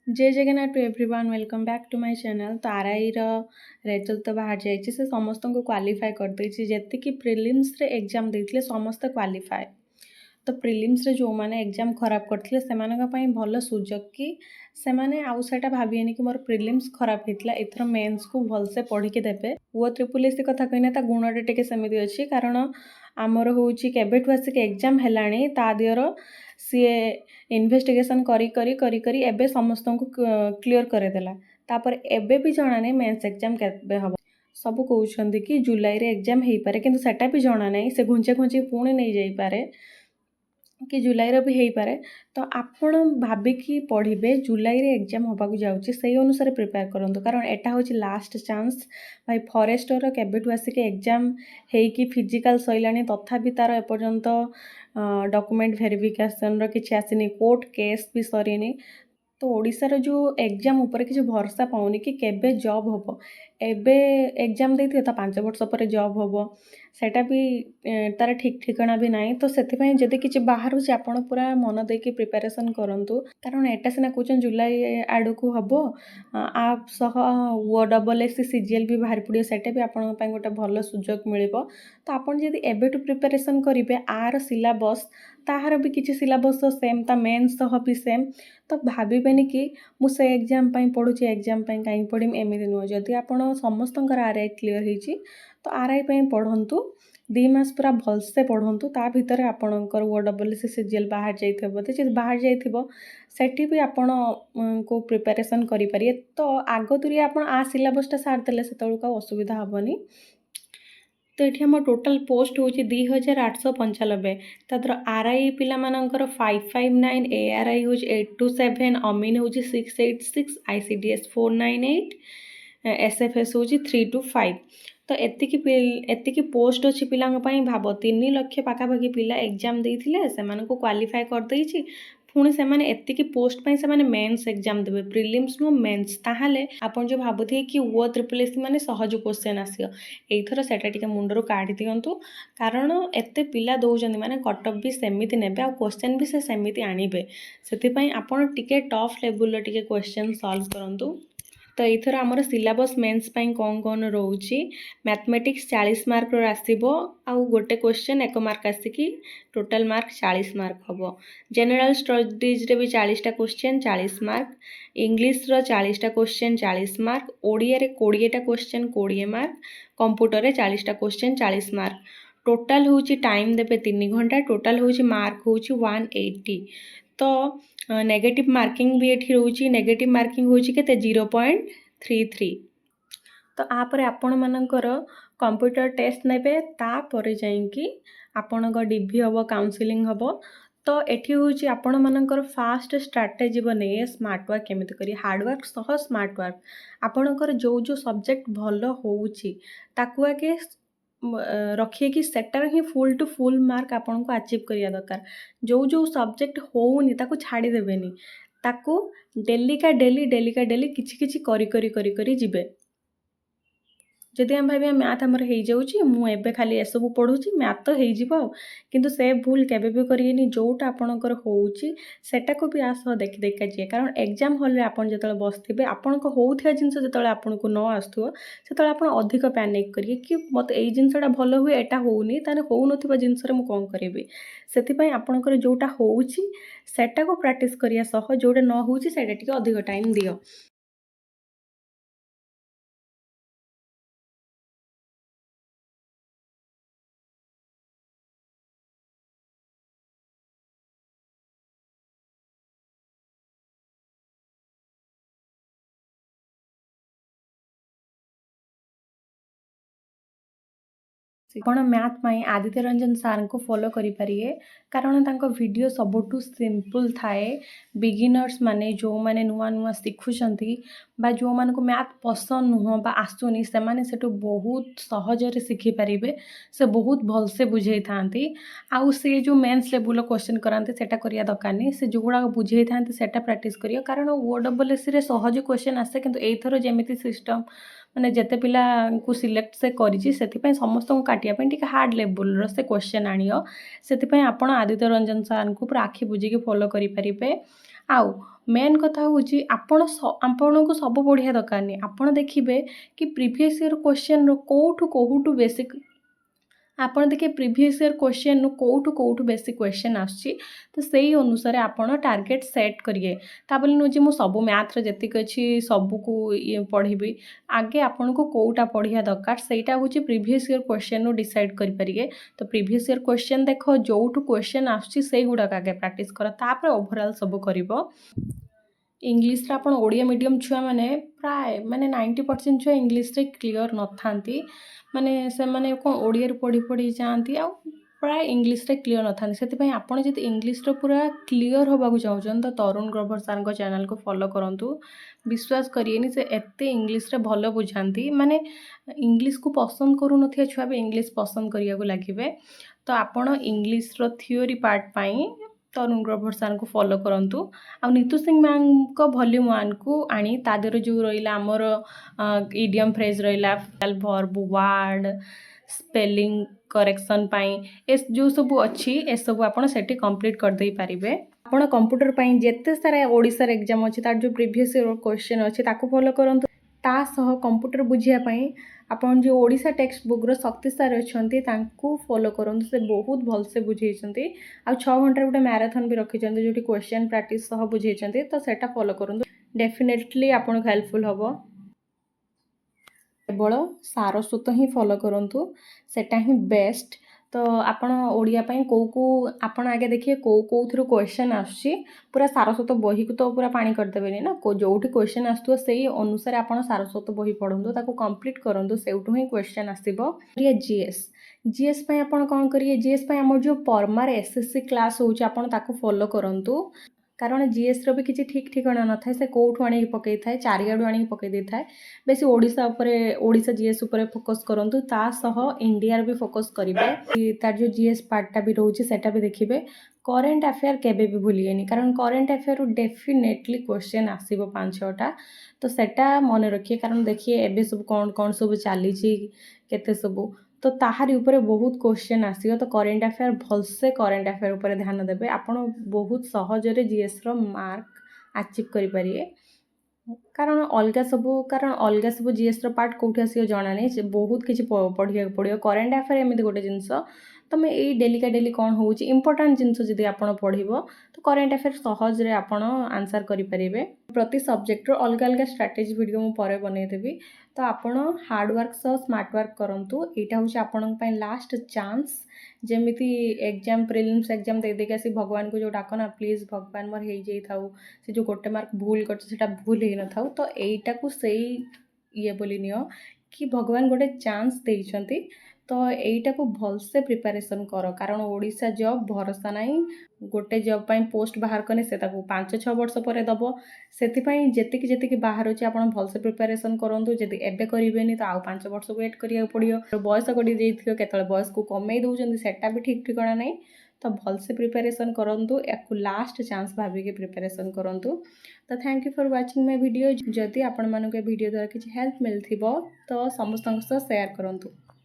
जय Jagannath to everyone welcome back to my channel. तो RI result तो बाहर जाइए से समस्त को क्वालिफाई कर देछि जेति कि प्रिलिम्स रे एग्जाम देथिले समस्त क्वालिफाई। तो प्रिलिम्स रे जो माने एग्जाम खराब करथिले सेमानका पई भलो सुजोग कि सेमाने आउ सेटा भाबिएनि कि मोर प्रिलिम्स खराब हेतला एथर मेंस को भल से पढी के देबे। वो ट्रिपल एससी कथा कहिना ता गुणटे टिके सेमिति अछि कारण आमर होउछि केबेठु आसिक एग्जाम हेलाणी ता दियर सीए इन्वेस्टिगेशन करी करी करी करी एबे समस्त को क्लियर करेदेला तापर एबे भी जाना नहीं मेंस एग्जाम केबे हबो। सब कहउछंदी कि जुलाई रे एग्जाम हेई पारे किंतु सेटा भी जाना नहीं से घुंचे घुंचे पुणी नहीं जाई पारे कि जुलाई रे भी हेई पारे। तो आपण भाबिकी पढ़िबे जुलाई रे एग्जाम होबाकू जाउची सेही अनुसार प्रिपेयर करंतु कारण एटा होची लास्ट चांस भाई फॉरेस्टर केबेठु आसिक एग्जाम हेई कि फिजिकल सइलानी तथापि तार एपर्यंत डॉक्यूमेंट वेरिफिकेशन रो किछि आसिनी कोर्ट केस भी सरीनी। तो ओडिशार जो एग्जाम ऊपर किसी भरोसा पाऊनी कि केबे जॉब होबो एबे एग्जाम देथिए तो 5 वर्ष पर जॉब होबो सेटा भी तार ठीक ठिकाना भी नाही। तो सेथिपई जदि किछि बाहर होछि आपण पूरा मन देकी प्रिपरेशन करंतु कारण एटा सिना कोचन जुलाई आडू को हबो आप सह वो डबल एससी सीजीएल भी बाहर पड़ियो सेटा भी आपण पई गोटे भलो सुजोग मिलिबो। तो आपण जदि एबेटू प्रिपरेशन करिवे आर सिलेबस ताहार भी किछि सिलेबस सेम ता मेंस सह भी सेम तो भाबिबेनि कि मु से एग्जाम पई पढुची एग्जाम पई काई पढिम एमिति नुह। जदि आपण समस्तंकर आरआई क्लियर हेची तो आरआई पई पढंतु 2 मास पूरा भल से पढंतु ता भितरे आपणकर वो डबल एससी सीजीएल बाहर जाइथिबो बोते जे बाहर जाइथिबो सेठी भी आपण को प्रिपरेशन करि परिए। तो आगतुरी आपण आ सिलेबसटा सार देले सेतळका असुविधा हबनी। तो ये आम टोटाल पोस्ट हूँ 2895 तर आरआई पिलामानंकर 559 एआरआई हूँ 827 अमीन हूँ 686 आईसीडीएस 498 एसएफएस हूँ 325। तो एतिकी पोस्ट अच्छी पिलांग पई भाव 3 लाख पाखापाखि पिला एग्जाम देइथिले सेमानकु क्वालिफाई कर देइछि पुणी सेमाने एतिकी पोस्ट पई सेमाने मेंस एग्जाम देबे प्रिलिम्स नो मेंस ताहाले आपण जो भाबुथि कि वो ट्रिपल एससी माने सहज क्वेश्चन आसियो एइथर सेटा टिके मुंडरो काढी दियंतु कारण एते पिला दउजंदी माने कट ऑफ भी सेमिति नेबे आ क्वेश्चन भी से सेमिति आनिबे सेति पई आपण टिके टफ लेवल टिके क्वेश्चन सॉल्व करंतु। तो एथर आमर सिलेबस मेंस पई कौन कौन रोची मैथमेटिक्स 40 मार्क रो आसीबो आउ गोटे क्वेश्चन 1 मार्क आसिकी टोटल मार्क 40 मार्क हबो। जनरल स्टडीज रे भी 40 टा क्वेश्चन 40 मार्क इंग्लिश रो 40 टा क्वेश्चन 40 मार्क ओडिया रे 20 टा क्वेश्चन 20 मार्क कंप्यूटर रे 40 टा क्वेश्चन 40 मार्क टोटल होची टाइम देबे 3 घंटा टोटल होची मार्क होची 180। तो नेगेटिव मार्किंग भी एठी रोची नेगेटिव मार्किंग होची केते 0.33। तो आपरे आपण मानकर कंप्यूटर टेस्ट नेबे तापरे जाईकी आपणक डीवी हबो काउंसलिंग हबो। तो एठी होची आपण मानकर फास्ट स्ट्रैटेजी बने स्मार्ट वर्क केमिति करी हार्ड वर्क सह स्मार्ट वर्क आपणकर जो जो सब्जेक्ट भलो होउची ताकू आके रखिए कि सेटर ही फुल टू फुल मार्क आपन को अचीव करिया दरकार। जो जो सब्जेक्ट होउनी ताकू छाड़ी देबेनी ताकू डेली का डेली किछि किछि करी करी करी करी जिबे। जदि हम भाबिया मैथ हमर हेई जाउची मु एबे खाली एसबु पढुची मैथ तो हेई जिवो किंतु से भूल केबे भी करियेनी जोटा आपनकर होउची सेटा को भी आस देख देखा जे कारण एग्जाम हॉल रे आपन जतले बसथिबे आपन को होउथिया जिंस जतले आपन को न आस्थुओ सेतले आपन अधिक पैनिक करिए कि मते एई जिंसटा भलो हुए एटा होउनी ताने होउ नथिबा जिंस रे मु कोन करिबे सेति पई आपनकर जोटा होउची सेटा को प्रैक्टिस करिया सह जोटा न होउची सेटा टिके अधिक टाइम दियो। ଆପଣ ମ୍ୟାଥ୍ ପାଇଁ ଆଦିତ୍ୟ ରଞ୍ଜନ ସାର୍ଙ୍କୁ ଫଲୋ କରିପାରିବେ କାରଣ ତାଙ୍କ ଭିଡ଼ିଓ ସବୁଠୁ ସିମ୍ପଲ୍ ଥାଏ। ବିଗିନର୍ସ ମାନେ ଯେଉଁମାନେ ନୂଆ ନୂଆ ଶିଖୁଛନ୍ତି ବା ଯେଉଁମାନଙ୍କୁ ମ୍ୟାଥ୍ ପସନ୍ଦ ନୁହଁ ବା ଆସୁନି ସେମାନେ ସେଠୁ ବହୁତ ସହଜରେ ଶିଖିପାରିବେ। ସେ ବହୁତ ଭଲସେ ବୁଝେଇଥାନ୍ତି ଆଉ ସେ ଯେଉଁ ମେନ୍ସ ଲେବୁଲ୍ର କ୍ୱେଶ୍ଚିନ୍ କରାନ୍ତି ସେଟା କରିବା ଦରକାର ନାହିଁ। ସେ ଯେଉଁଗୁଡ଼ାକ ବୁଝେଇଥାନ୍ତି ସେଟା ପ୍ରାକ୍ଟିସ୍ କରିବ କାରଣ OSSରେ ସହଜ କ୍ୱେଶ୍ଚିନ୍ ଆସେ କିନ୍ତୁ ଏଇଥର ଯେମିତି ସିଷ୍ଟମ୍ ମାନେ ଯେତେ ପିଲାଙ୍କୁ ସିଲେକ୍ଟ ସେ କରିଛି ସେଥିପାଇଁ ସମସ୍ତଙ୍କୁ କାଟିବା ପାଇଁ ଟିକେ ହାର୍ଡ଼ ଲେବୁଲ୍ର ସେ କ୍ୱେଶ୍ଚିନ୍ ଆଣିବ। ସେଥିପାଇଁ ଆପଣ ଆଦିତ୍ୟ ରଞ୍ଜନ ସାର୍ଙ୍କୁ ପୁରା ଆଖି ବୁଜିକି ଫଲୋ କରିପାରିବେ। ଆଉ मेन कथा होची आपणको सब पढ़िया दरकार नहीं। आपण देखिबे कि प्रीवियस ईयर क्वेश्चन रो कोठू बेसिक आपण देखिए प्रीवियस ईयर क्वेश्चन नु कोठू बेसिक क्वेश्चन आछी। तो सेही अनुसार आपण टार्गेट सेट करिए। ताबले नु जे मु सब मैथ रे जतिक अछि सब को ये पढ़िबी। आगे आपण को कोउटा पढ़िया दरकार सेटा होची प्रीवियस ईयर क्वेश्चन नु डिसाइड करि परिए। तो प्रीवियस ईयर क्वेश्चन देखो जोठू क्वेश्चन आछी सेही गुडा आगे प्रैक्टिस कर तापर ओवरऑल सब करिवो। इंग्लिश रे आपण ओडिया मीडियम छुआ माने प्राय माने 90% छुआ इंग्लिश रे क्लियर न थांती। माने से माने को ओडिया रे पढ़ी जाती आ प्राय इंग्लिश रे क्लियर न थांती। सेति पई आपण जति इंग्लिश रे पूरा क्लियर होबाकू चाहउछन तो तरुण ग्रोवर सर को चैनल को फॉलो करंतु। विश्वास करिएनी से एते इंग्लिश रे भलो बुझांती। माने इंग्लिश को पसंद करू नथिया छुआ भी इंग्लिश पसंद करिया को लागिबे। तो आपण इंग्लिश रो थ्योरी पार्ट पई तरुण ग्रोवर सर को फॉलो करंतु। आ नीतू सिंह मैम को वॉल्यूम 1 को आनी तादेर जो रहिला हमर इडियम फ्रेज रहिला वर्ब वर्ड स्पेलिंग करेक्शन पाई एस जो सब अच्छी ए सब आपण सेठी कंप्लीट कर देई परिबे। आपण कंप्यूटर पाई जेते सारा ओडिसा एग्जाम अछि तार जो प्रीवियस ईयर क्वेश्चन अछि ताको फॉलो करंतु। ता सह कंप्यूटर बुझिया पाई आपण जो ओडिसा टेक्स्ट बुक रो शक्ति सर अछंती तांको फॉलो करंतु। से बहुत भल से बुझेइछंती। आ 6 घंटा गोटे मैराथन भी रखिछंती जोटी क्वेश्चन प्रैक्टिस सह बुझेइछंती। तो सेटा फॉलो करंतु डेफिनेटली आपण हेल्पफुल हबो। केवल सारस्वत ही फॉलो करंतु सेटा ही बेस्ट। तो आपण ओडिया पई को आपण आगे देखिए को थ्रू क्वेश्चन आछी पूरा सारस्वत बही को तो पूरा पानी कर देबेनी ना को जोठी क्वेश्चन आस्तु सेही अनुसार आपण सारस्वत बही पढंतु ताको कंप्लीट करंतु सेउठु ही क्वेश्चन आसीबो। ये जीएस पई आपण कोन करिए जीएस पई हमर जो परमार एसएससी क्लास होउची आपण ताको फॉलो करंतु। कारण जीएस रो भी किसी ठीक ठिकाना न थाए से कोठु आनी पकई थाए चारियाडू आनी पकई दे थाए। बेसी ओडिसा जीएस ऊपर फोकस करंतु ता सह इंडिया रे भी फोकस करिवे। तार जो जीएस पार्टटा भी रहउची सेटा भी देखिबे। करेंट अफेयर केबे भी भूलिएनी कारण करेंट अफेयर डेफिनेटली क्वेश्चन आसीबो 5-6टा। तो सेटा मन रखिए कारण देखिए एबे सब कोन सब चली केते सब तो ताहारी ऊपर बहुत क्वेश्चन आसीबो। तो करेंट अफेयर भलसे करेंट अफेयर ऊपर ध्यान देबे आपण बहुत सहज रे जीएस रो मार्क अचीव करि परिए। कारण अलगा सब जीएस रो पार्ट कोठी आसीयो जाना नै बहुत किछि पढ़िया पड़ियो। करेंट अफेयर एमिति गोटे जिंस तमे ए डेली का डेली कोन होउची इंपोर्टेंट जिंस जदी आपण पढ़िबो तो करेंट अफेयर सहज रे आपण आंसर करि परिबे। प्रति सब्जेक्ट रो अलगा अलगा स्ट्रेटजी वीडियो मु परे बनै देबी। तो आपण हार्ड वर्क सह स्मार्ट वर्क करंतु। एटा होची आपण पय लास्ट चांस जेमिति एग्जाम प्रीलिम्स एग्जाम दे दे के आसी भगवान को जो डाको ना प्लीज भगवान मोर हे जाई थाउ से जो गोटे मार्क भूल करछ सेटा भूल हे न थाउ। तो एटा को सेही ये बोली नियो कि भगवान गोटे चांस देइछंती। तो एटा को भल से प्रिपरेशन करो कारण ओडिसा जॉब भरोसा नाही। गोटे जॉब पई पोस्ट बाहर कने से ताको 5-6 वर्ष परे दबो। सेति पई जेतिकी बाहर होची आपण भल से प्रिपरेशन करंतु। जदि एबे करिवेनी तो आउ 5 वर्ष वेट करिया पड़ियो। बयस गडी जेइथियो केतले बयस को कमेई दउचंदी सेटा भी ठीक ठिकाना नाही। तो भल से प्रिपरेशन करंतु याकु लास्ट चांस भाबी के प्रिपरेशन करंतु। तो thank you for watching my video. जदि आपण मानको वीडियो द्वारा किछि हेल्प मिलथिबो तो समस्त शेयर करंतु।